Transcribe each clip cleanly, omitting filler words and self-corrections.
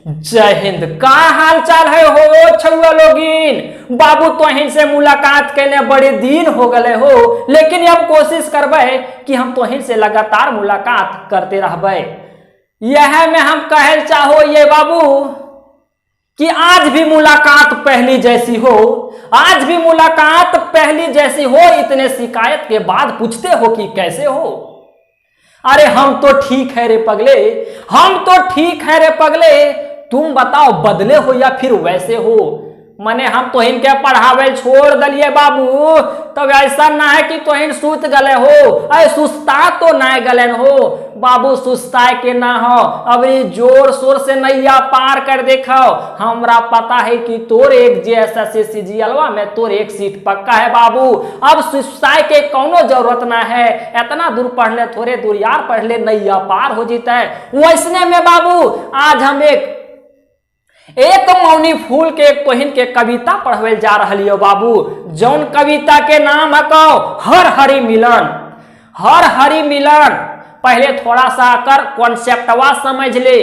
जय हिंद। का हाल चाल है हो छुआ लोगिन। बाबू तोहिन से मुलाकात कैले बड़े दिन हो गए हो, लेकिन अब कोशिश करबे कि हम तोहिन से लगातार मुलाकात करते रहबे। यह में हम कहल चाहो ये बाबू कि आज भी मुलाकात पहली जैसी हो, आज भी मुलाकात पहली जैसी हो। इतने शिकायत के बाद पूछते हो कि कैसे हो। अरे हम तो ठीक है रे पगले, हम तो ठीक है रे पगले। तुम बताओ बदले हो या फिर वैसे हो। मने हम तोहिन के पढ़ावे छोड़ दलिए बाबू, तब ऐसा ना है कि तोहिन सूत गले हो। अरे सुस्ता तो ना गलन हो बाबू, सुस्ताए के ना हो। अब जोर शोर से नैया पार कर देखो। हमरा पता है कि तोर एक JSS CGLवा में तोर एक सीट पक्का है बाबू। अब सुस्ताए के कोनो जरूरत ना है। इतना दूर पढ़ ले, थोड़े दूर यार पढ़ ले, नैया पार हो जीता है। वैसने में बाबू आज हम एक मौनी फूल के एक तोहिन के कविता पढ़वे जा रही हो बाबू। जौन कविता के नाम है कहो हर हरि मिलन। हर हरि मिलन। पहले थोड़ा सा कर कॉन्सेप्टवा समझ ले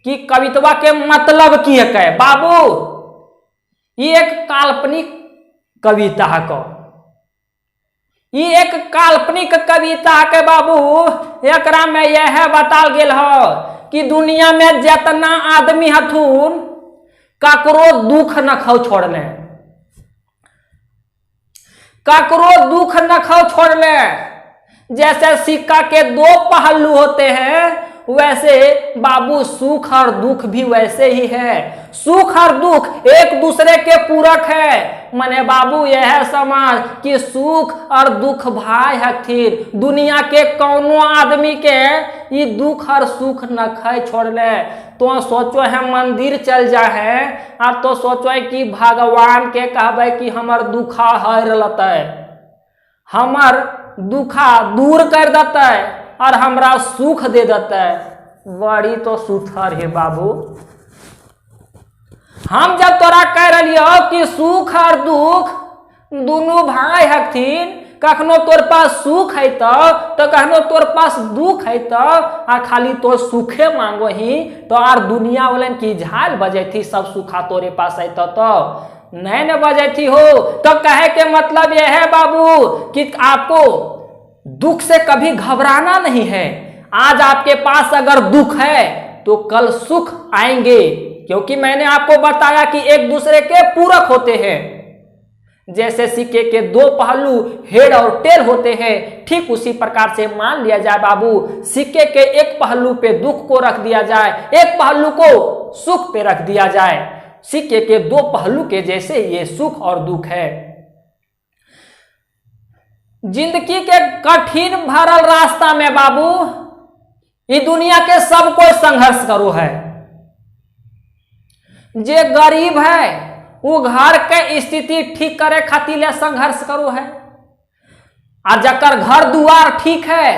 कि कवितवा के मतलब की है बाबू। ये एक काल्पनिक कविता है को, ये एक काल्पनिक कविता है बाबू। एकरा में यह बताल गेल हो कि दुनिया में जितना आदमी हथुन ककरो दुख न खो छोड़ने, ककरो दुख न खो छोड़ने। जैसे सिक्का के दो पहलू होते हैं, वैसे बाबू सुख और दुख भी वैसे ही है। सुख और दुख एक दूसरे के पूरक है। मने बाबू यह समझ कि सुख और दुख भाई हथिन। दुनिया के कौनो आदमी के ये दुख और सुख न खाए छोड़ ले। तो सोचो है मंदिर चल जा है और तो सोचो है कि भगवान के कहबे कि हमर दुखा हर लते, हमर दुखा दूर कर देते और हमरा सुख दे देते। बड़ी तो सुथर है बाबू। हम जब तोरा कह रही हो कि सुख और दुख दोनों भाई हथिन, कखनो तोर पास सुख है तो कखनो तोर पास दुख है तो और खाली तो सुखे मांगो ही तो और दुनिया वालन की झाल बजे थी सब सुखा तोरे पास है तो नहीं न बजे थी हो। तो कहे के मतलब यह है बाबू कि आपको दुख से कभी घबराना नहीं है। आज आपके पास अगर दुख है तो कल सुख आएंगे, क्योंकि मैंने आपको बताया कि एक दूसरे के पूरक होते हैं। जैसे सिक्के के दो पहलू हेड और टेल होते हैं, ठीक उसी प्रकार से मान लिया जाए बाबू, सिक्के के एक पहलू पे दुख को रख दिया जाए, एक पहलू को सुख पे रख दिया जाए। सिक्के के दो पहलू के जैसे ये सुख और दुख है। जिंदगी के कठिन भरल रास्ता में बाबू ये दुनिया के सब कोई संघर्ष करो है। जे गरीब है वो घर के स्थिति ठीक करे खातिर ले संघर्ष करो है, और जकर घर दुआर ठीक है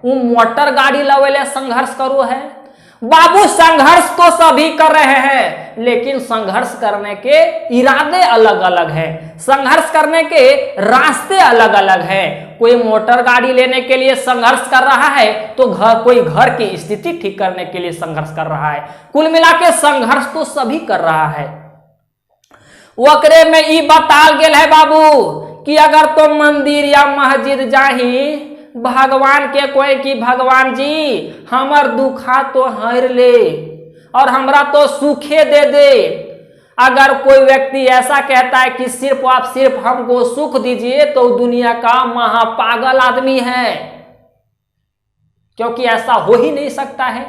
वो मोटर गाड़ी लवे ले संघर्ष करो है। बाबू संघर्ष तो सभी कर रहे हैं, लेकिन संघर्ष करने के इरादे अलग अलग हैं, संघर्ष करने के रास्ते अलग अलग हैं। कोई मोटर गाड़ी लेने के लिए संघर्ष कर रहा है तो कोई घर की स्थिति ठीक करने के लिए संघर्ष कर रहा है। कुल मिला के संघर्ष तो सभी कर रहा है। वकरे में ई बताल गेल है बाबू कि अगर तो मंदिर या मस्जिद जाही भगवान के कोई कि भगवान जी हमर दुखा तो हर ले और हमरा तो सुखे दे दे। अगर कोई व्यक्ति ऐसा कहता है कि सिर्फ आप सिर्फ हमको सुख दीजिए तो दुनिया का महापागल आदमी है, क्योंकि ऐसा हो ही नहीं सकता है।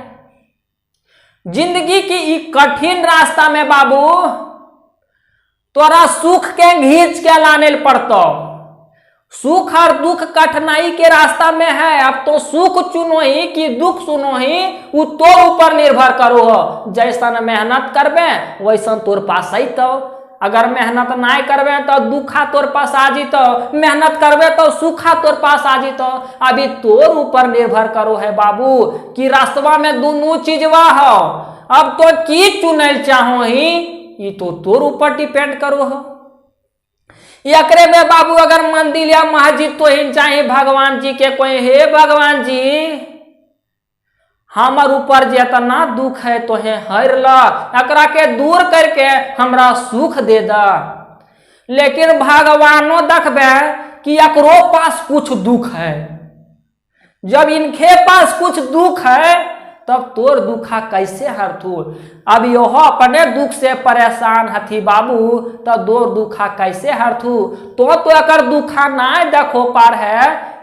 जिंदगी की एक कठिन रास्ता में बाबू तोरा सुख के घींच के लाने पड़तो। सुख और दुख कठिनाई के रास्ता में है। अब तो सुख चुनो ही कि दुख सुनो ही, वो तो ऊपर निर्भर करो हो। जैसन मेहनत करबे वैसन तोर पास आई तो। अगर मेहनत ना करबे तो दुखा तोर पास आ जी, तो मेहनत करबे तो सुखा तोर पास आ जी। तो अभी तोर ऊपर निर्भर करो है बाबू कि रास्तवा में दोनों चीजवा हो। अब तो की चुनल चाहो ही ये तो तोर ऊपर डिपेंड करो हो। एकरे में बाबू अगर मंदिर या मस्जिद तो ही चाहे भगवान जी के कोई हे भगवान जी हमर ऊपर जितना दुख है तोहे हर ला, एकरा के दूर करके हमरा सुख दे दा। लेकिन भगवानो देखबे कि एकरो पास कुछ दुख है। जब इनके पास कुछ दुख है तब तोर दुखा कैसे हरथू। अब यह अपने दुख से परेशान हथी बाबू, तो दो दुखा कैसे हरथू। तो एकर दुखा ना देखो पार है,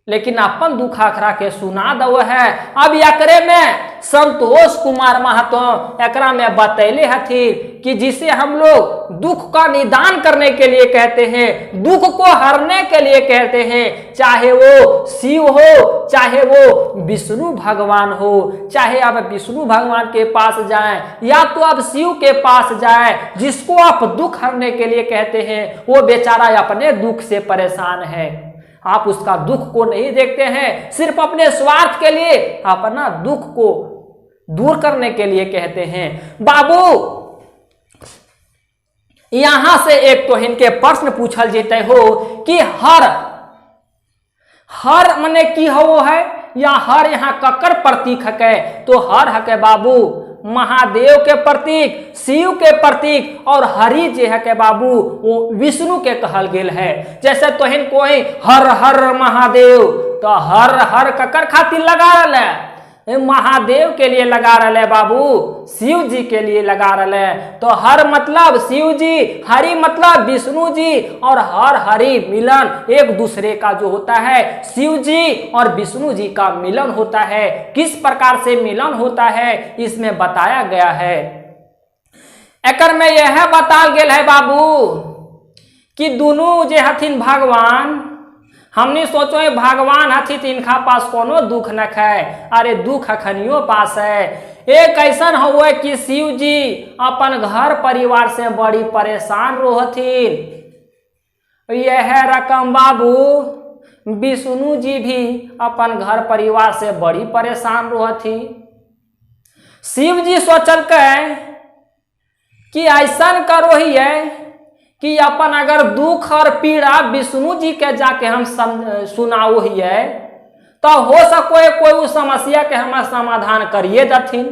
लेकिन अपन दुख अखरा के सुना दो है। अब एकरे में संतोष कुमार महतो एकरा में बतैले हथी कि जिसे हम लोग दुख का निदान करने के लिए कहते हैं, दुख को हरने के लिए कहते हैं, चाहे वो शिव हो, चाहे वो विष्णु भगवान हो, चाहे आप विष्णु भगवान के पास जाएं या तो आप शिव के पास जाएं, जिसको आप दुख हरने के लिए कहते हैं वो बेचारा अपने दुख से परेशान है। आप उसका दुख को नहीं देखते हैं, सिर्फ अपने स्वार्थ के लिए अपना दुख को दूर करने के लिए कहते हैं। बाबू यहां से एक तो इनके प्रश्न पूछल जेते हो कि हर मने की हो है या हर यहाँ ककर प्रतीक है। तो हर है बाबू महादेव के प्रतीक, शिव के प्रतीक, और हरि जे है के बाबू वो विष्णु के कहल गेल है। जैसे तोहिन कोई हर हर महादेव, तो हर हर ककर खातिर लगा रहा है, महादेव के लिए लगा रहा है बाबू, शिव जी के लिए लगा रहा है। तो हर मतलब शिव जी, हरि मतलब विष्णु जी, और हर हरि मिलन एक दूसरे का जो होता है, शिव जी और विष्णु जी का मिलन होता है। किस प्रकार से मिलन होता है इसमें बताया गया है। एकर में यह बताल गेल है बाबू कि दोनों जे हथिन भगवान, हमने सोचो ये भगवान हथी तो इनका पास कोनो दुख न है। अरे दुख अखनियो पास है। एक ऐसा हुआ कि शिव जी अपन घर परिवार से बड़ी परेशान रहथिन। यह रकम बाबू विष्णु जी भी अपन घर परिवार से बड़ी परेशान रहथी। शिव जी सोचल कि ऐसा करो ही है कि अपन अगर दुख और पीड़ा विष्णु जी के जाके हम सुनाओ ही है, तो हो सको कोई उस समस्या के हम समाधान करिए दथिन।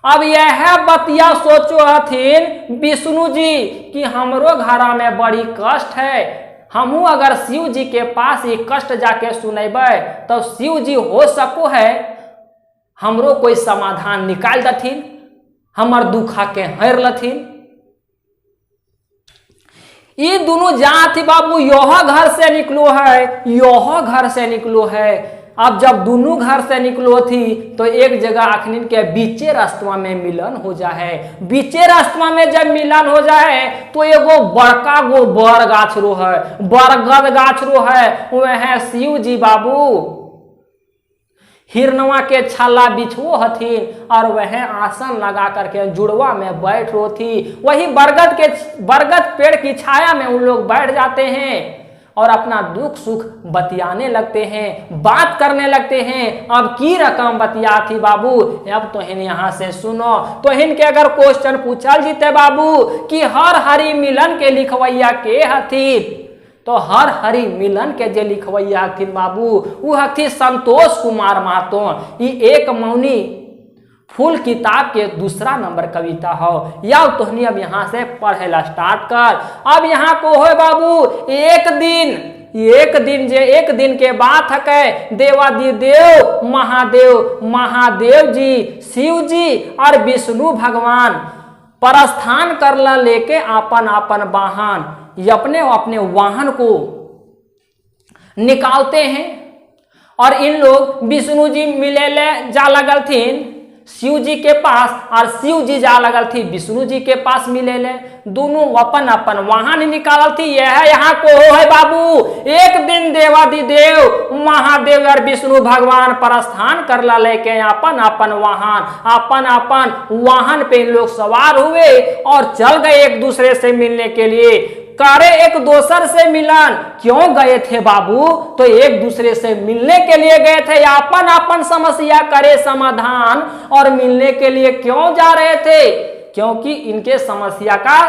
अब यह बतिया सोचो हथिन विष्णु जी कि हमरो घरा में बड़ी कष्ट है, हमू अगर शिव जी के पास ही कष्ट जाके सुनेबै तो शिव जी हो सको है हमरो कोई समाधान निकाल दथिन, हमर दुखा के हर लथिन। ये दोनों जहाँ थी बाबू यह घर से निकलो है, यह घर से निकलो है। अब जब दोनों घर से निकलो थी तो एक जगह अखनिन के बीचे रास्ता में मिलन हो जाए। बीचे रास्ता में जब मिलन हो जाए तो एगो बड़का गो बर गाछ रो है, बरगद गाछ रो है। वह शिव जी बाबू हिरनवा के छाला बिछो हथिन और वह आसन लगा करके जुड़वा में बैठ रो थी। वही बरगद पेड़ की छाया में उन लोग बैठ जाते हैं और अपना दुख सुख बतियाने लगते हैं, बात करने लगते हैं। अब की रकम बतिया थी बाबू, अब तो हिन यहाँ से सुनो। तो हिन के अगर क्वेश्चन पूछल जीते बाबू कि हर हरि मिलन के लिखवैया के हथी, तो हर हरि मिलन के जे लिखवैया हथिन बाबू वो हथी संतोष कुमार महतो। ये एक मौनी फूल किताब के दूसरा नंबर कविता हो। या तोहनी अब यहाँ से पढ़ेला स्टार्ट कर। अब यहाँ को हो बाबू एक दिन के बात है, देवादिदेव महादेव जी, शिव जी और विष्णु भगवान प्रस्थान करला लेके अपन वाहन अपने वाहन को निकालते हैं। और इन लोग विष्णु जी मिले ले जा लगल थीन शिव जी के पास, और शिव जी जा लगल थी विष्णु जी के पास मिले ले। दोनों अपन वाहन निकालल थी। यह यहाँ को है बाबू एक दिन देवादिदेव महादेव और विष्णु भगवान प्रस्थान करला लेके अपन वाहन पे लोग सवार हुए और चल गए एक दूसरे से मिलने के लिए। करे एक दूसर से मिलन क्यों गए थे बाबू, तो एक दूसरे से मिलने के लिए गए थे, अपन समस्या करे समाधान। और मिलने के लिए क्यों जा रहे थे, क्योंकि इनके समस्या का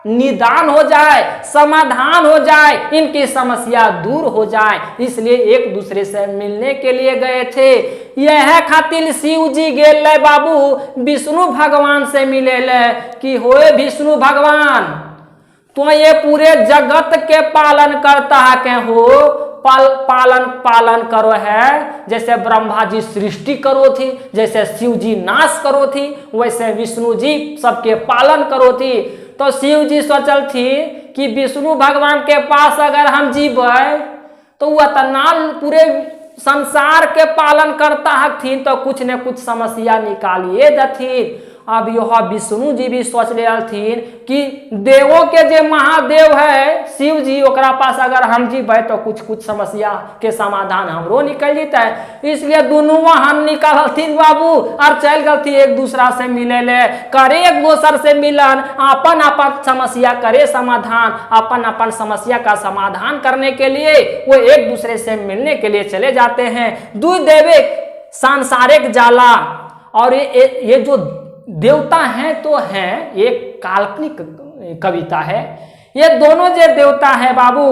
निदान हो जाए, समाधान हो जाए, इनकी समस्या दूर हो जाए, इसलिए एक दूसरे से मिलने के लिए गए थे। यह खातिर शिव जी गेल बाबू विष्णु भगवान से मिले कि होए विष्णु भगवान, तो ये पूरे जगत के पालन करता है के हो, पालन करो है। जैसे ब्रह्मा जी सृष्टि करो थी, जैसे शिव जी नाश करो थी, वैसे विष्णु जी सबके पालन करो थी। तो शिव जी सोचल थी कि विष्णु भगवान के पास अगर हम जीवे तो वह तनाल पूरे संसार के पालन करता हथिन, तो कुछ न कुछ समस्या निकालिए दथिन। अब यह विष्णु जी भी सोच लेथिन कि देवों के जे महादेव है शिव जी, ओकरा पास अगर हम जीवे तो कुछ समस्या के समाधान हमरो निकल जेता है। इसलिए दोनों वहां निकलथिन बाबू और चल गलती एक दूसरा से मिले ले, करे एक दूसर से मिलन, अपन अपन समस्या करे समाधान। अपन समस्या का समाधान करने के लिए वो एक दूसरे से मिलने के लिए चले जाते हैं। दू देवे सांसारिक जाला, और ये जो देवता हैं तो हैं, एक काल्पनिक कविता है। ये दोनों जो देवता है बाबू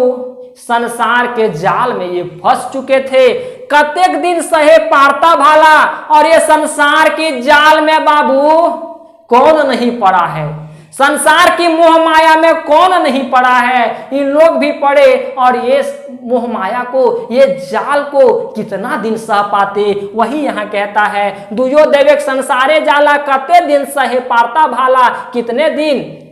संसार के जाल में ये फंस चुके थे, कतेक दिन सहे पारता भाला, और ये संसार की जाल में बाबू कौन नहीं पड़ा है, संसार की मोह माया में कौन नहीं पड़ा है। इन लोग भी पड़े, और ये मोह माया को, ये जाल को कितना दिन सह पाते। वही यहाँ कहता है दुयो देवेक संसारे जाला, कते दिन सहे पारता भाला। कितने दिन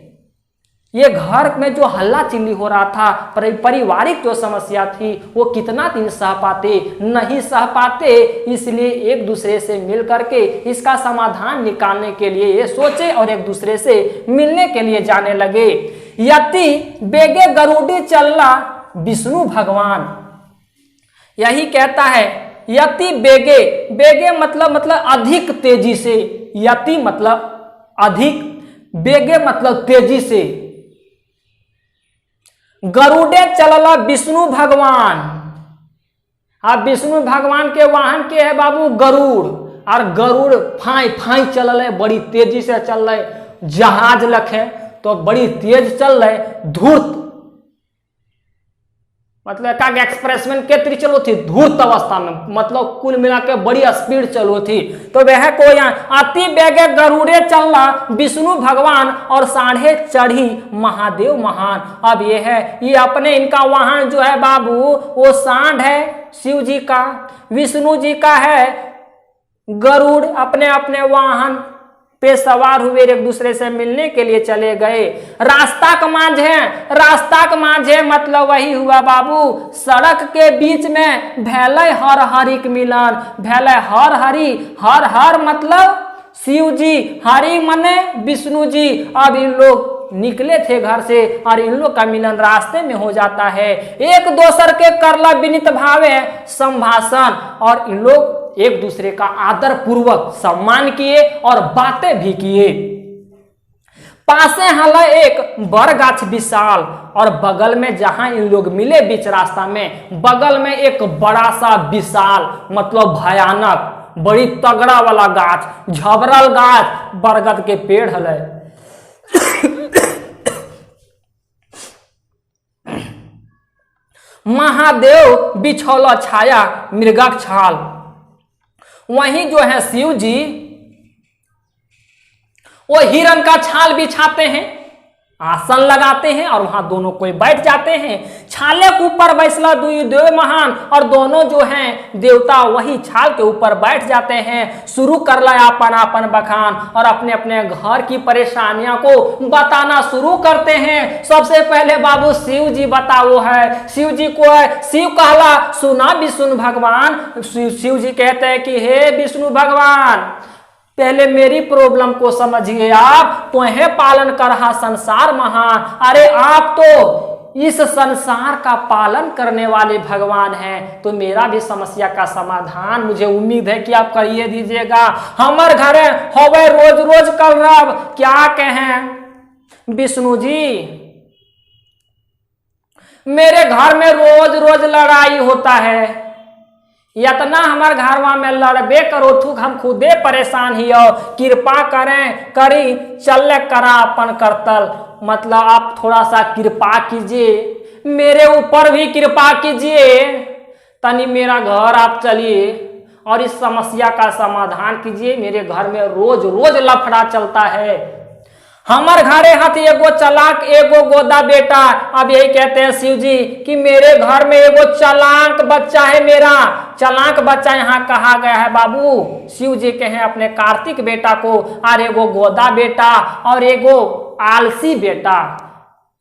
ये घर में जो हल्ला चिल्ली हो रहा था, पारिवारिक जो समस्या थी, वो कितना दिन सह पाते, नहीं सह पाते। इसलिए एक दूसरे से मिल करके इसका समाधान निकालने के लिए ये सोचे और एक दूसरे से मिलने के लिए जाने लगे। यति बेगे गरुड़ी चलना विष्णु भगवान, यही कहता है यति बेगे, बेगे मतलब अधिक तेजी से, यति मतलब अधिक, बेगे मतलब तेजी से। गरुड़े चलला विष्णु भगवान। अब विष्णु भगवान के वाहन के है बाबू गरुड़, और गरुड़ फाई फाई चल रहे, बड़ी तेजी से चल रहे, जहाज लखे तो बड़ी तेज चल रहे, धूर्त मतलब का एक्सप्रेस में के तरी चलो थी, धूर्त अवस्था में, मतलब कुल मिला के बड़ी स्पीड चलो थी। तो वह को यहाँ अति बेगे गरुड़े चलना विष्णु भगवान, और साढ़े चढ़ी महादेव महान। अब ये है, ये अपने इनका वाहन जो है बाबू वो सांड है शिव जी का, विष्णु जी का है गरुड़। अपने अपने वाहन पे सवार हुए एक दूसरे से मिलने के लिए चले गए। रास्ता का मांझे, रास्ता का मांझे मतलब वही हुआ बाबू सड़क के बीच में भैले हर हरिक मिलन। भैले हर हरि, हर हर मतलब शिव जी, हरि मने विष्णु जी। अब इन लोग निकले थे घर से और इन लोग का मिलन रास्ते में हो जाता है। एक दोसर के करला विनित भावे संभाषण, और इन लोग एक दूसरे का आदर पूर्वक सम्मान किए और बातें भी किए। पासे हला एक बर गाछ विशाल, और बगल में जहां इन लोग मिले बीच रास्ता में, बगल में एक बड़ा सा विशाल मतलब भयानक बड़ी तगड़ा वाला गाछ, झबरल गाछ, बरगद के पेड़ हले। महादेव बिछौला छाया मृगक छाल। वहीं जो है शिव जी वो हिरण का छाल बिछाते हैं, आसन लगाते हैं, और वहां दोनों कोई बैठ जाते हैं। छाले के ऊपर बैसला दुई देव महान, और दोनों जो हैं देवता वही छाल के ऊपर बैठ जाते हैं। शुरू कर ला अपन अपन बखान, और अपने अपने घर की परेशानियां को बताना शुरू करते हैं। सबसे पहले बाबू शिव जी बताओ है, शिव जी को है शिव कहला सुना विष्णु भगवान। शिव जी कहते हैं कि हे विष्णु भगवान, पहले मेरी प्रॉब्लम को समझिए, आप तुम्हें पालन कर रहा संसार महान। अरे आप तो इस संसार का पालन करने वाले भगवान हैं, तो मेरा भी समस्या का समाधान मुझे उम्मीद है कि आप करिए दीजिएगा। हमारे घर होवे रोज रोज कर रब, क्या कहें विष्णु जी, मेरे घर में रोज रोज लड़ाई होता है। इतना हमारे घरवा में लड़बे करो थूक, हम खुदे परेशान ही हो। कृपा करें करी चल करा अपन करतल, मतलब आप थोड़ा सा कृपा कीजिए, मेरे ऊपर भी कृपा कीजिए, तनी मेरा घर आप चलिए और इस समस्या का समाधान कीजिए। मेरे घर में रोज रोज लफड़ा चलता है। हमार घरे हाथी एगो चलाक एगो गोदा बेटा। अब यही कहते हैं शिव जी कि मेरे घर में एगो चलाक बच्चा है, मेरा चलाक बच्चा यहाँ कहा गया है बाबू। शिव जी कहे अपने कार्तिक बेटा को, और एगो गोदा बेटा और एगो आलसी बेटा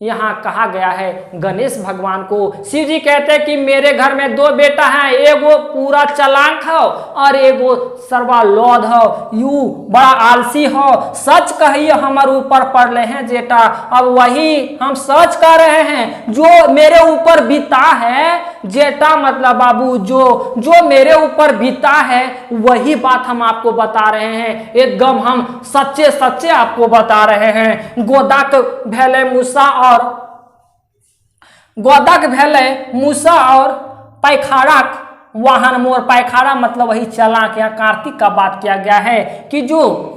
यहाँ कहा गया है गणेश भगवान को। शिव जी कहते हैं कि मेरे घर में दो बेटा है, एगो पूरा चालाक हो और एगो सर्वालोध हो, यू बड़ा आलसी हो। सच कहिए हमारे ऊपर पड़ रहे हैं जेठा। अब वही हम सच कह रहे हैं जो मेरे ऊपर बीता है जेठा, मतलब बाबू जो मेरे ऊपर बीता है वही बात हम आपको बता रहे हैं। एकदम हम सच्चे सच्चे आपको बता रहे हैं। गोदाक भेले मूसा और पैखाड़ाक वाहन मोर। पैखाड़ा मतलब वही चलाक। यहाँ कार्तिक का बात किया गया है कि जो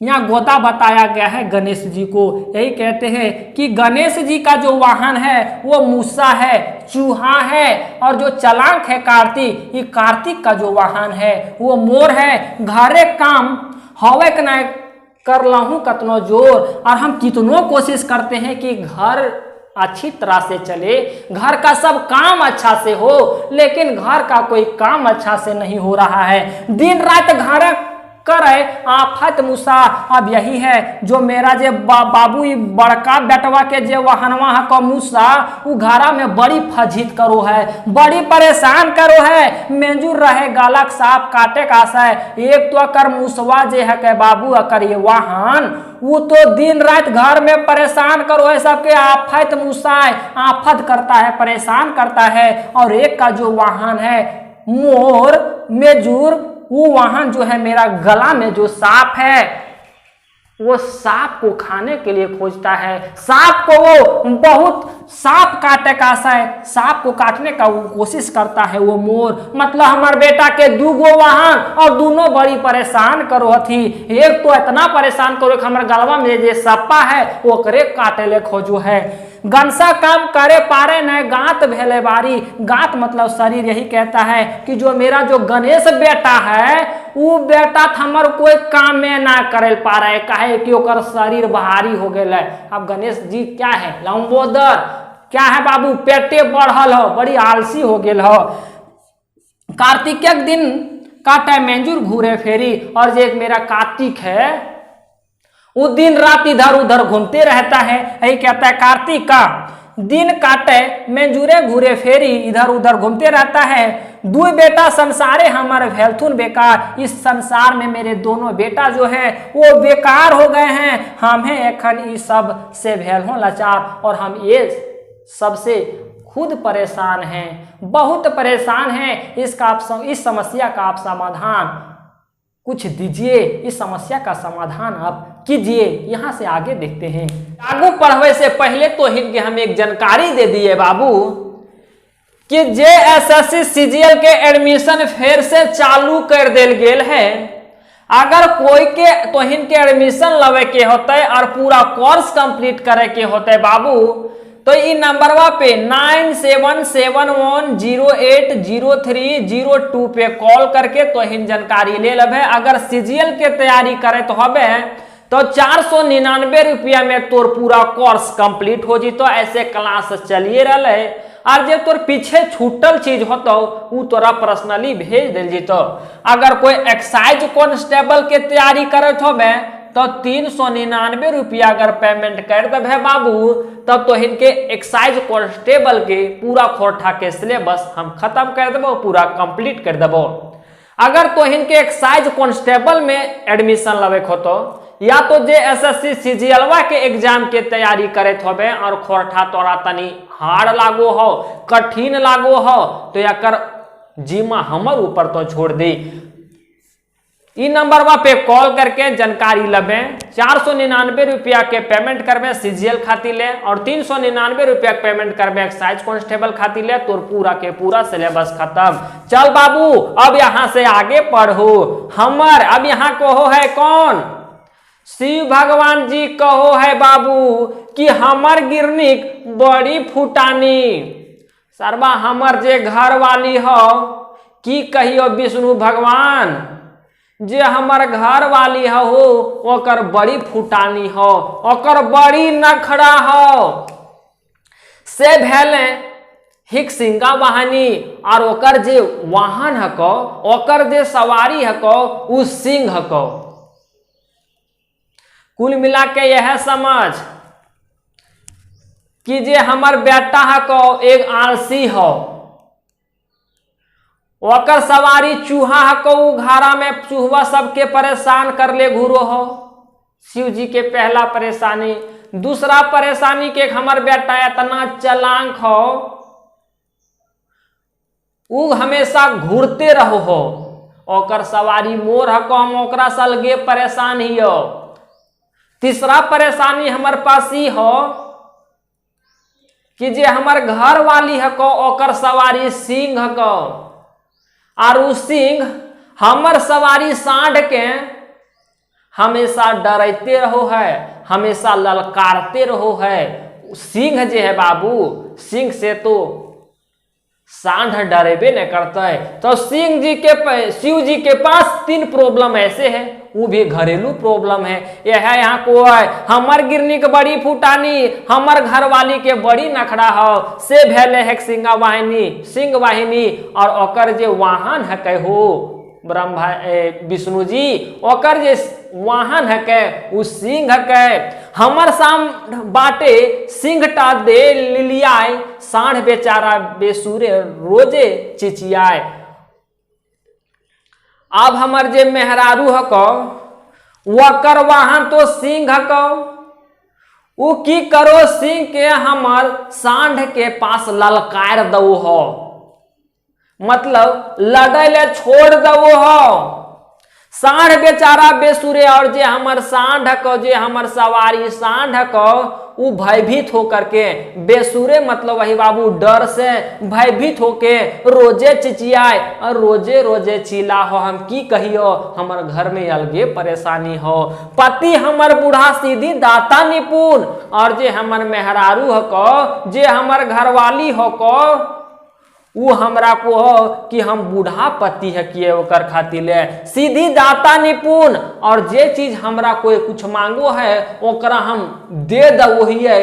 यहाँ गोदा बताया गया है गणेश जी को। यही कहते हैं कि गणेश जी का जो वाहन है वो मूसा है, चूहा है, और जो चलाक है कार्तिक, ये कार्तिक का जो वाहन है वो मोर है। घरे काम हवे के ना कर लहूं कतनो जोर। और हम कितनों कोशिश करते हैं कि घर अच्छी तरह से चले, घर का सब काम अच्छा से हो, लेकिन घर का कोई काम अच्छा से नहीं हो रहा है। दिन रात घर करे आफत मूसा। अब यही है जो मेरा जे बाबू बड़का बेटवा के जे वाहनवा का मूसा, वो घरा में बड़ी फजीत करो है, बड़ी परेशान करो है। मेंजूर रहे गालक साफ काटे का आशा है। एक तो अकर मूसवा जे है के बाबू अकर ये वाहन, वो तो दिन रात घर में परेशान करो है सबके। आफत मूसा आफत करता है, परेशान करता है। और एक का जो वाहन है मोर मेजूर, वो वाहन जो है मेरा गला में जो सांप है वो सांप को खाने के लिए खोजता है। सांप को वो बहुत सांप काटे का आशा है, सांप को काटने का वो कोशिश करता है वो मोर। मतलब हमारे बेटा के दूगो वाहन और दोनों बड़ी परेशान करो हथी। एक तो इतना परेशान करो कि हमारे गलवा में जे सप्पा है वो करे काटे ले खोजो है। गनसा काम करे पारे न गात भेले बारी। गात मतलब शरीर। यही कहता है कि जो मेरा जो गणेश बेटा है वो बेटा हमार कोई काम में ना करे पा रहे, काहे कि ओकर शरीर भारी हो गया है। अब गणेश जी क्या है, लंबोदर क्या है बाबू, पेटे बढ़ल हो, बड़ी आलसी हो गया हो। कार्तिक के दिन काटे मेंजूर घूरे फेरी। और जो एक मेरा कार्तिक है वो दिन रात इधर उधर घूमते रहता है। यही कहता है कार्तिक का दिन काटे मेंजूरे घूरे फेरी, इधर उधर घूमते रहता है। दो बेटा संसारे हमारे भेलथुन बेकार। इस संसार में मेरे दोनों बेटा जो है वो बेकार हो गए हैं। हमें एखन इस सब से भेलहों लाचार, और हम ये सबसे खुद परेशान हैं, बहुत परेशान हैं। इस समस्या का आप समाधान कुछ दीजिए, इस समस्या का समाधान आप कीजिए। यहाँ से आगे देखते हैं। आगे पढ़वे से पहले तो हिंद हम एक जानकारी दे दिए बाबू कि JSSC CGL के एडमिशन फिर से चालू कर दिल गेल है। अगर कोई के तोहिन के एडमिशन लवे के होते और पूरा कोर्स कंप्लीट करे के होते बाबू, तो इ नंबरवा पे 9771080302 पे कॉल करके तोहिन जानकारी ले लबे। अगर CGL के तैयारी करे तो हबे तो 499 रुपया में तोर पूरा कोर्स कंप्लीट हो जीतो। ऐसे क्लास चलिए रहे। और जब तोर पीछे छूटल चीज होतो वो तोरा पर्सनली भेज दिल जीतो। अगर कोई एक्साइज कांस्टेबल के तैयारी करत होबे तो 399 रुपया अगर पेमेंट कर दे बाबू, तब तो इनके एक्साइज कांस्टेबल के पूरा खोरठा के सिलेबस हम खत्म कर देबो, पूरा कंप्लीट कर देबो। अगर तो इनके एक्साइज कांस्टेबल में एडमिशन लवे हो तो या तो JSSC CGL के एग्जाम के तैयारी करे होबे और खोरठा तोरा तनी हार्ड लागो हो, कठिन लागो हो, तो याकर जिम्मा हमर ऊपर तो छोड़ दी। इ नंबरवा पे कॉल करके जानकारी लबे। 499 रुपया के पेमेंट करबे CGL खातिर ले, और 399 रुपया पेमेंट करबे एक्साइज कांस्टेबल खातिर ले। तो पूरा के पूरा सिलेबस खत्म। चल बाबू अब यहाँ से आगे पढ़ो। हमर अब यहाँ को हो है कौन, शिव भगवान जी कहो है बाबू कि हमर गिरनिक बड़ी फुटानी। सरबा हमर जे घर वाली हो की कहियो विष्णु भगवान, जे हमर घर वाली हो ओकर बड़ी फुटानी हो, ओकर बड़ी नखड़ा हो। से भेले हिकसिंगा वाहनी और ओकर जे वाहन हको, ओकर जे सवारी हको उ सिंह हको। कुल मिला के यह समझ कि जे हमर बेटा हको एक आलसी हो, ओकर सवारी चूहा हको, उ घारा में चूहा सबके परेशान कर ले घूरो हो। शिव जी के पहला परेशानी। दूसरा परेशानी के हमर बेटा इतना चालाक हो, उ हमेशा घूरते रहो हो, ओकर सवारी मोर हको, हम ओकरा सलगे परेशान हियो। तीसरा परेशानी हमर पास ही हो कि जे हमर घर वाली हको ओकर सवारी सिंह हको, और उ सिंह हमर सवारी सांड के हमेशा डरते रहो है, हमेशा ललकारते रहो है। सिंह जे है बाबू, सिंह से तो सांड डरेबे न करते। तो शिव जी के पास 3 प्रॉब्लम ऐसे है, वो भी घरेलू प्रॉब्लम है। यह है यहाँ को है हमर गिरनी के बड़ी फुटानी, हमर घर वाली के बड़ी नखड़ा हो। से भेले है सिंह वाहिनी, और ओकर जे वाहन है कहो ब्रह्मा विष्णु जी, ओकर जे वाहन है के उ सिंह है के। हमर साम बाटे सिंह टा दे लिलियाए, सांड बेचारा बेसुरे रोजे चिचियाए। अब हमर जे मेहरारू हको वकर वाहन तो सिंह हको, उ की करो सिंह के हमर सांड के पास ललकार दो हो, मतलब लड़े ले छोड़ दो हो। सांड बेचारा बेसुरे, और जे हमर सांड हको, जे हमर सवारी सांड हको, उ भयभीत होकर के बेसुरे, मतलब वही बाबू डर से भयभीत होके रोजे चिचियाए और रोजे रोजे चिल्ला हो। हम की कहियो, हमर घर में अलगे परेशानी हो। पति हमर बूढ़ा सीधी दाता निपुण, और जे हमर मेहरारू हको, जे हमर घरवाली हको, वो हमरा को हो कि हम बूढ़ा पति है किए ओकर खातिर सीधी दाता निपुण, और जे चीज हमरा कोई कुछ मांगो है ओकरा हम दे दो ही है।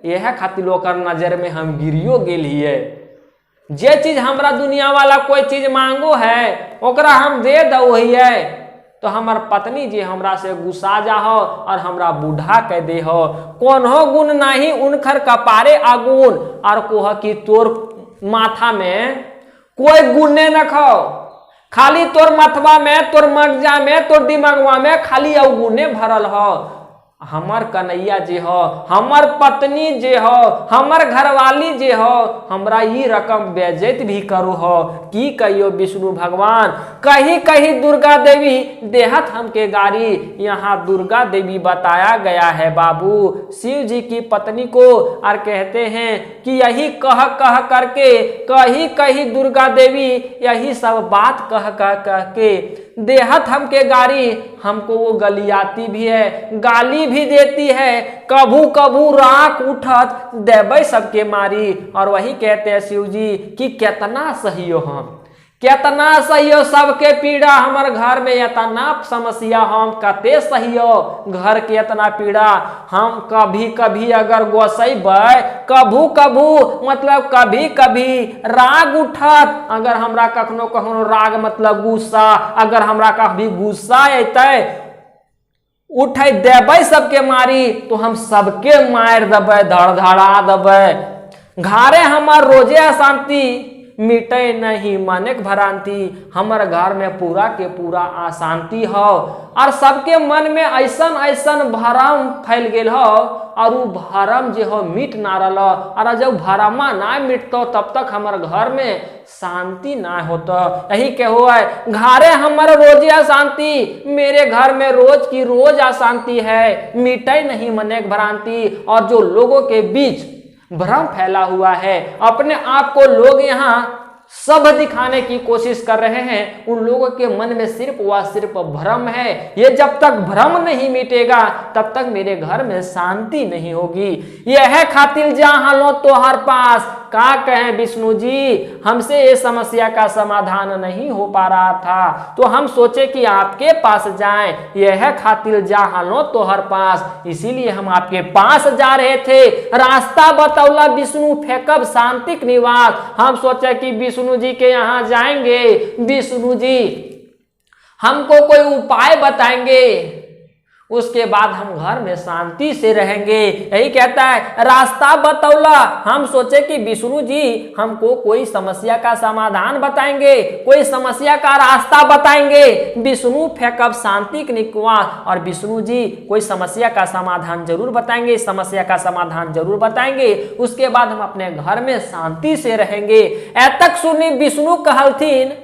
यह खातिर ओकर नजर में हम गिरियो गेल हिए। जे चीज हमरा दुनिया वाला कोई चीज मांगो है ओकरा हम दे दो ही है। तो हमार पत्नी जी हमरा से गुस्सा जा हो और हमरा बूढ़ा कह दे हो। कोनो गुण नहीं उनखर कपारे आगुन, और कोह कि तोर माथा में कोई गुणे न खो, खाली तोर मथवा में, तोर मगजा में, तोर दिमागवा में खाली अवगुणे भरल हो। हमर कन्हैया जे हो, हमर पत्नी जे हो, हमर घरवाली जे हो, हमरा ये रकम बेइज्जत भी करो हो। की कहियो विष्णु भगवान, कहीं कहीं दुर्गा देवी देहत हमके गारी। यहाँ दुर्गा देवी बताया गया है बाबू शिव जी की पत्नी को, और कहते हैं कि यही कह कह करके कहीं कहीं दुर्गा देवी यही सब बात कह कह कह के देहत हमके गारी। हमको वो गलियाती भी है, गाली भी देती है, कभू कभू राख उठत देबै सबके मारी। और वही कहते हैं शिव जी कि कितना सहियो हम, कितना सहियो सबके पीड़ा, हमर घर में इतना समस्या हम कते सहियो घर के इतना पीड़ा। हम कभी कभी अगर गोसैबै, कभू कभू मतलब कभी कभी राग उठत, अगर हमरा कखनो कखनो राग मतलब गुस्सा, अगर हमरा कभी गुस्सा अतै उठै देबै सबके मारी, तो हम सबके मार देबै, धड़धड़ा देबै। घरे हमर रोजे अशांति मिटे नहीं मानेक भ्रांति। हमर घर में पूरा के पूरा अशांति हो, और सबके मन में ऐसन ऐसन भरम फैल गेल हो, और वो भरम जे हो मिट ना रहा। और जब भरमा ना मिटतो तब तक हमर घर में शांति ना होता। यही के हो है घरे हमर रोजे अशांति, मेरे घर में रोज की रोज अशांति है, मिटे नहीं मनेक भ्रांति। और जो लोगों के बीच भ्रम फैला हुआ है, अपने आप को लोग यहाँ सब दिखाने की कोशिश कर रहे हैं, उन लोगों के मन में सिर्फ व सिर्फ भ्रम है। ये जब तक भ्रम नहीं मिटेगा तब तक मेरे घर में शांति नहीं होगी। यह खातिर जहां लो तो हर पास का कहें विष्णु जी, हमसे ये समस्या का समाधान नहीं हो पा रहा था तो हम सोचे कि आपके पास जाएं। यह खातिर जहां लो तो हर पास, इसीलिए हम आपके पास जा रहे थे। रास्ता बतौला विष्णु फेंकब शांतिक निवास, हम सोचे कि विष्णु जी के यहाँ जाएंगे, विष्णु जी हमको कोई उपाय बताएंगे, उसके बाद हम घर में शांति से रहेंगे। यही कहता है रास्ता बतौला, हम सोचे कि विष्णु जी हमको कोई समस्या का समाधान बताएंगे, कोई समस्या का रास्ता बताएंगे। विष्णु फेंकब शांतिक निवास, और विष्णु जी कोई समस्या का समाधान जरूर बताएंगे, समस्या का समाधान जरूर बताएंगे, उसके बाद हम अपने घर में शांति से रहेंगे। ऐतक सुनी विष्णु कहलथिन।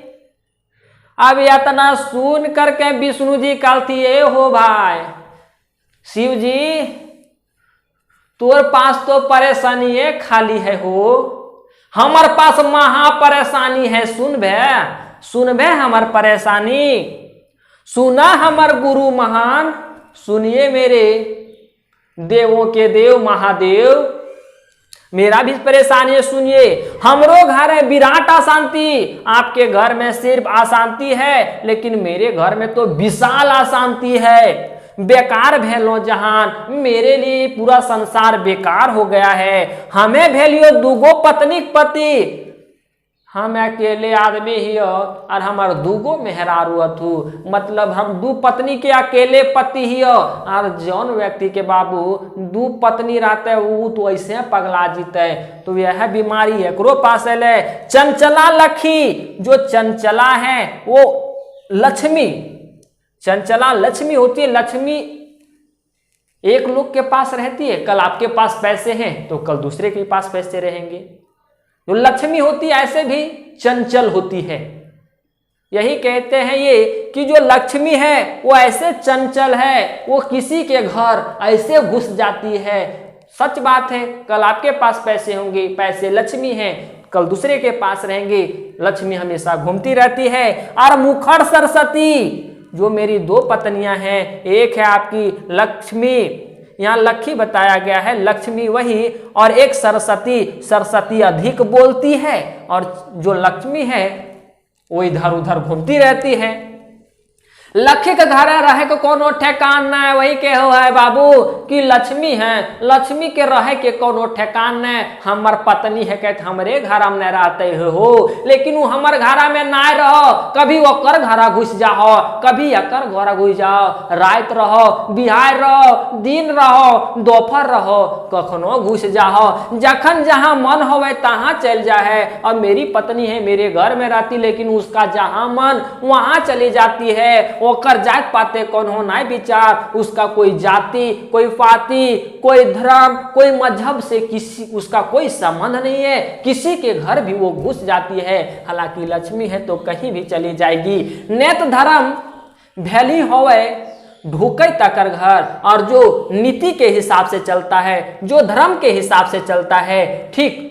अब यातना सुन करके विष्णु जी कहती है, हो भाई शिव जी तोर पास तो परेशानी है खाली है हो, हमार पास महा परेशानी है। सुन भे हमार परेशानी, सुना हमार गुरु महान, सुनिए मेरे देवों के देव महादेव, मेरा भी परेशानी है सुनिए। हमरो घर है विराट अशांति, आपके घर में सिर्फ अशांति है, लेकिन मेरे घर में तो विशाल अशांति है। बेकार भेलो जहान, मेरे लिए पूरा संसार बेकार हो गया है। हमें भेलियो दूगो पत्नी पति, हम अकेले आदमी ही और हमार दूगो मेहरारू अथु, मतलब हम दू पत्नी के अकेले पति ही और जौन व्यक्ति के बाबू दू पत्नी रहते वो तो ऐसे पगला जीते। तो यह बीमारी एकरो पास है। चंचला लखी, जो चंचला है वो लक्ष्मी, चंचला लक्ष्मी होती है। लक्ष्मी एक लोग के पास रहती है, कल आपके पास पैसे हैं तो कल दूसरे के पास पैसे रहेंगे। जो लक्ष्मी होती है ऐसे भी चंचल होती है। यही कहते हैं ये कि जो लक्ष्मी है वो ऐसे चंचल है, वो किसी के घर ऐसे घुस जाती है। सच बात है, कल आपके पास पैसे होंगे, पैसे लक्ष्मी हैं, कल दूसरे के पास रहेंगे। लक्ष्मी हमेशा घूमती रहती है। और मुखर सरस्वती, जो मेरी दो पत्नियां हैं, एक है आपकी लक्ष्मी, यहाँ लक्ष्मी बताया गया है, लक्ष्मी वही, और एक सरस्वती। सरस्वती अधिक बोलती है और जो लक्ष्मी है वो इधर उधर घूमती रहती है। लक्ष्मी के घर रहे को कोनो ठेकान न है, वही के हो है बाबू कि लक्ष्मी है, लक्ष्मी के रहे के कोनो ठेकान न है। हमार पत्नी है कहते हमरे घर में रहते हो, लेकिन वो हमार घर में ना रहो, कभी ओकर घर घुस जाओ, कभी एकर घर घुस जाओ, रात रहो, बिहार रहो, दिन रहो, दोपहर रहो, कखनो घुस जाओ, जखन जहाँ मन होवे तहाँ चल जाए। और मेरी पत्नी है मेरे घर में रहती, लेकिन उसका जहाँ मन वहाँ चली जाती है। ओकर जात पाते कौन हो ना विचार, उसका कोई जाति, कोई पाति, कोई धर्म, कोई मजहब से किसी उसका कोई संबंध नहीं है। किसी के घर भी वो घुस जाती है। हालांकि लक्ष्मी है तो कहीं भी चली जाएगी। नेत धर्म भैली होवे ढूके तकर घर, और जो नीति के हिसाब से चलता है, जो धर्म के हिसाब से चलता है, ठीक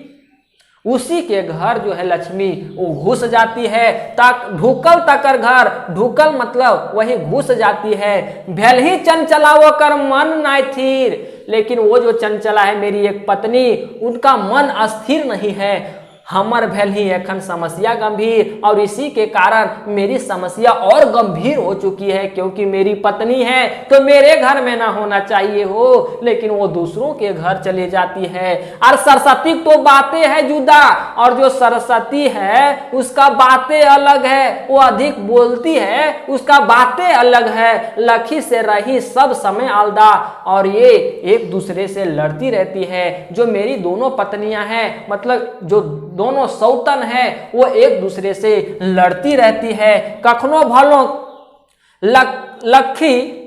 उसी के घर जो है लक्ष्मी वो घुस जाती है। तक ढुकल तकर घर, ढुकल मतलब वही घुस जाती है। भेल ही चंचला वो कर मन नहीं थीर, लेकिन वो जो चंचला है मेरी एक पत्नी, उनका मन अस्थिर नहीं है। हमर भेल ही एखन समस्या गंभीर, और इसी के कारण मेरी समस्या और गंभीर हो चुकी है, क्योंकि मेरी पत्नी है तो मेरे घर में ना होना चाहिए हो, लेकिन वो दूसरों के घर चले जाती है। और सरस्वती तो बातें है जुदा, और जो सरस्वती है उसका बातें अलग है, वो अधिक बोलती है, उसका बातें अलग है। लखी से रही सब समय आलदा, और ये एक दूसरे से लड़ती रहती है। जो मेरी दोनों पत्नियां हैं, मतलब जो दोनों सौतन है, वो एक दूसरे से लड़ती रहती है। कखनो भलो लखी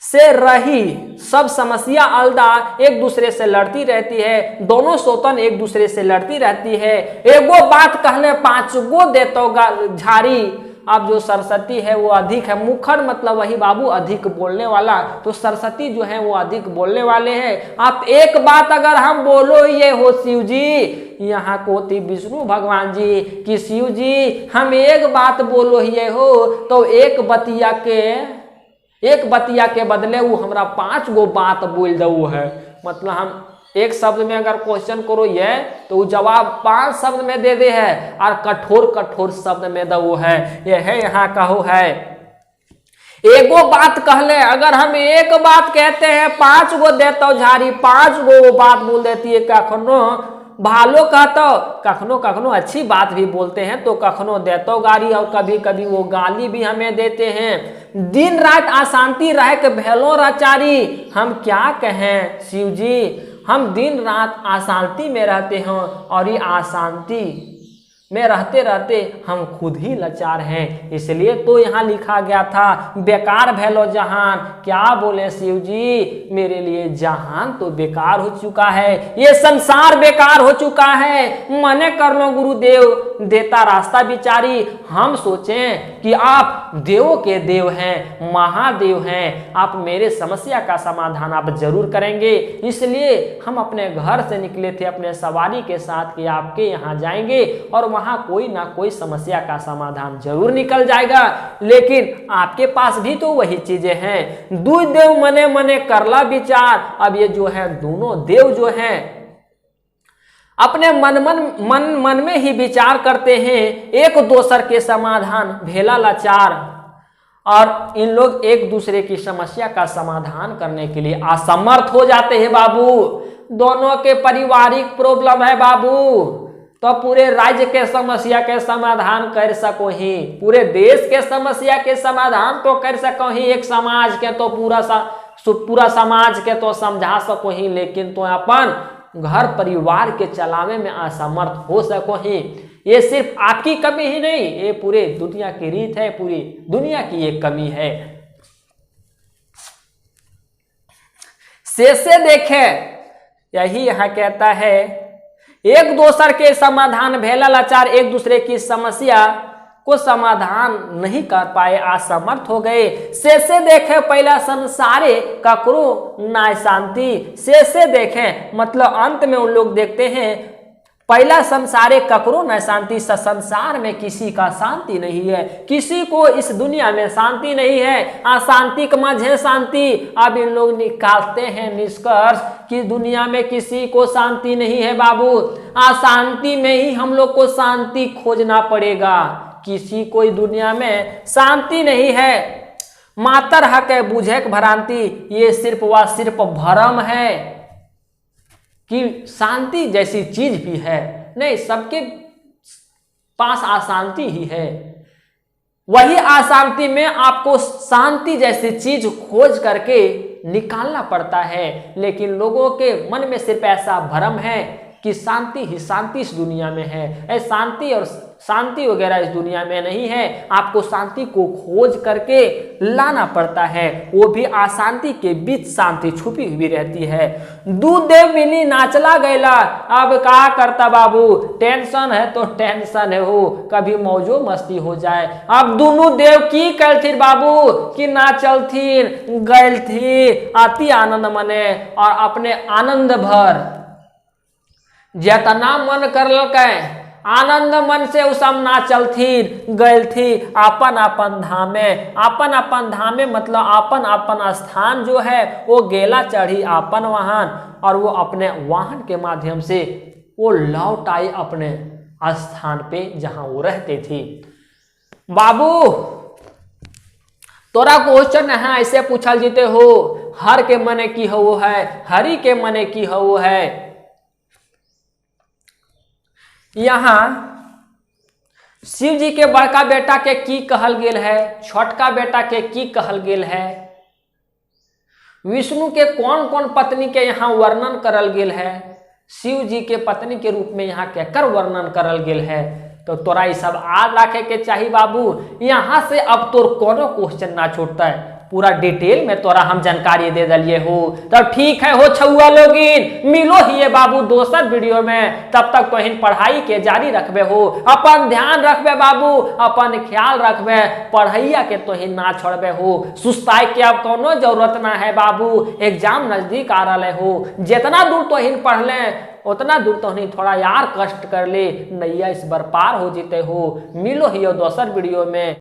से रही सब समस्या अलदा, एक दूसरे से लड़ती रहती है। दोनों सौतन एक दूसरे से लड़ती रहती है। एगो बात कहने पांच गो देतो झाड़ी, अब जो सरस्वती है वो अधिक है, मुखर मतलब वही बाबू अधिक बोलने वाला, तो सरस्वती जो है वो अधिक बोलने वाले हैं। आप एक बात अगर हम बोलो ये हो शिव जी, यहाँ कोटि विष्णु भगवान जी कि शिव जी हम एक बात बोलो ये हो, तो एक बतिया के बदले वो हमरा 5 गो बात बोल दो है। मतलब हम एक शब्द में अगर क्वेश्चन करो ये तो वो जवाब 5 शब्द में दे है, और कठोर शब्द में दो है। ये है यहाँ कहो है एगो बात कहले, अगर हम एक बात कहते हैं 5 गो देतो झाड़ी, 5 गो बात बोल देती है। कखनो भालो कहतो, कखनो अच्छी बात भी बोलते हैं, तो कखनो देतो गाली, और कभी कभी वो गाली भी हमें देते हैं। दिन रात अशांति रह के भेलो राचारी, हम क्या कहें शिव जी, हम दिन रात अशांति में रहते हैं, और ये अशांति में रहते रहते हम खुद ही लाचार हैं। इसलिए तो यहाँ लिखा गया था बेकार भैलो जहान। क्या बोले शिव जी, मेरे लिए जहान तो बेकार हो चुका है, ये संसार बेकार हो चुका है। मने कर लो गुरुदेव देता रास्ता बिचारी। हम सोचें कि आप देवों के देव हैं, महादेव हैं, आप मेरे समस्या का समाधान आप जरूर करेंगे। इसलिए हम अपने घर से निकले थे अपने सवारी के साथ कि आपके यहाँ जाएंगे और वहां कोई ना कोई समस्या का समाधान जरूर निकल जाएगा। लेकिन आपके पास भी तो वही चीजें हैं। दू देव मने मने करला विचार। अब ये जो है दोनों देव जो हैं अपने मन में ही विचार करते हैं, एक दूसर के समाधान भेला लाचार, और इन लोग एक दूसरे की समस्या का समाधान करने के लिए असमर्थ हो जाते हैं बाबू। दोनों के पारिवारिक प्रॉब्लम है बाबू, तो पूरे राज्य के समस्या के समाधान कर सको ही, पूरे देश के समस्या के समाधान तो कर सको ही, एक समाज के तो पूरा समाज के तो समझा सको ही, लेकिन तो अपन घर परिवार के चलावे में असमर्थ हो सको ही। ये सिर्फ आपकी कमी ही नहीं, ये पूरे दुनिया की रीत है, पूरी दुनिया की एक कमी है। से देखे यही यहाँ कहता है, एक दूसर के समाधान भेला लाचार, एक दूसरे की समस्या को समाधान नहीं कर पाए, असमर्थ हो गए। से देखे पहला संसारे ककरो ना शांति। से देखे मतलब अंत में उन लोग देखते हैं पहला संसारे ककरो न शांति, संसार में किसी का शांति नहीं है, किसी को इस दुनिया में शांति नहीं है, अशांति का मझे शांति। अब इन लोग निकालते हैं निष्कर्ष कि दुनिया में किसी को शांति नहीं है बाबू, अशांति में ही हम लोग को शांति खोजना पड़ेगा। किसी कोई दुनिया में शांति नहीं है। मातर हक है बुझे भ्रांति, ये सिर्फ व सिर्फ भ्रम है कि शांति जैसी चीज भी है, नहीं, सबके पास अशांति ही है। वही अशांति में आपको शांति जैसी चीज खोज करके निकालना पड़ता है। लेकिन लोगों के मन में सिर्फ ऐसा भ्रम है कि शांति ही शांति इस दुनिया में है, शांति और शांति वगैरह इस दुनिया में नहीं है। आपको शांति को खोज करके लाना पड़ता है, वो भी अशांति के बीच शांति छुपी हुई रहती है। दूध देव मिली नाचला गैला, अब क्या करता बाबू, टेंशन है तो टेंशन है हो, कभी मौजो मस्ती हो जाए। अब दोनों देव की करथिन बाबू कि नाचलथिन गैल थी, अति आनंद मने और अपने आनंद भर जितना मन करलकै आनंद मन से उ सब नाचलथिन गैल थी अपन अपन धामे। अपन अपन धामे मतलब अपन अपन स्थान जो है वो गेला चढ़ी अपन वाहन, और वो अपने वाहन के माध्यम से वो लौट आई अपने स्थान पे जहां वो रहते थे। बाबू तोरा क्वेश्चन है ऐसे पूछल जीते हो, हर के मने की हो है, हरि के मने की हो है। यहाँ शिव जी के बड़का बेटा के की कहल गेल है, छोटका बेटा के की कहल गेल है, विष्णु के कौन कौन पत्नी के यहाँ वर्णन करल गेल है, शिव जी के पत्नी के रूप में यहाँ केकर वर्णन करल गेल है। तो तोरा ये सब याद रखे के चाहिए बाबू। यहाँ से अब तोर कोनो क्वेश्चन ना छूटता है, पूरा डिटेल में तोरा हम जानकारी दे दिलिए हो। तब ठीक है हो छुआ लोगिन, मिलो ही बाबू दोसर वीडियो में। तब तक तोहिन पढ़ाई के जारी रखबे हो, अपन ध्यान रखबे बाबू, अपन ख्याल रखबे, पढ़ैया के तोहिन ना छोड़बे हो। सुस्ताई के अब कोनो जरूरत ना है बाबू, एग्जाम नजदीक आ रहा हो। जितना दूर तोहिन पढ़ ले उतना दूर तो नहीं, थोड़ा यार कष्ट कर ले, नैया इस बार पार हो जीते हो। मिलो ही दोसर वीडियो में।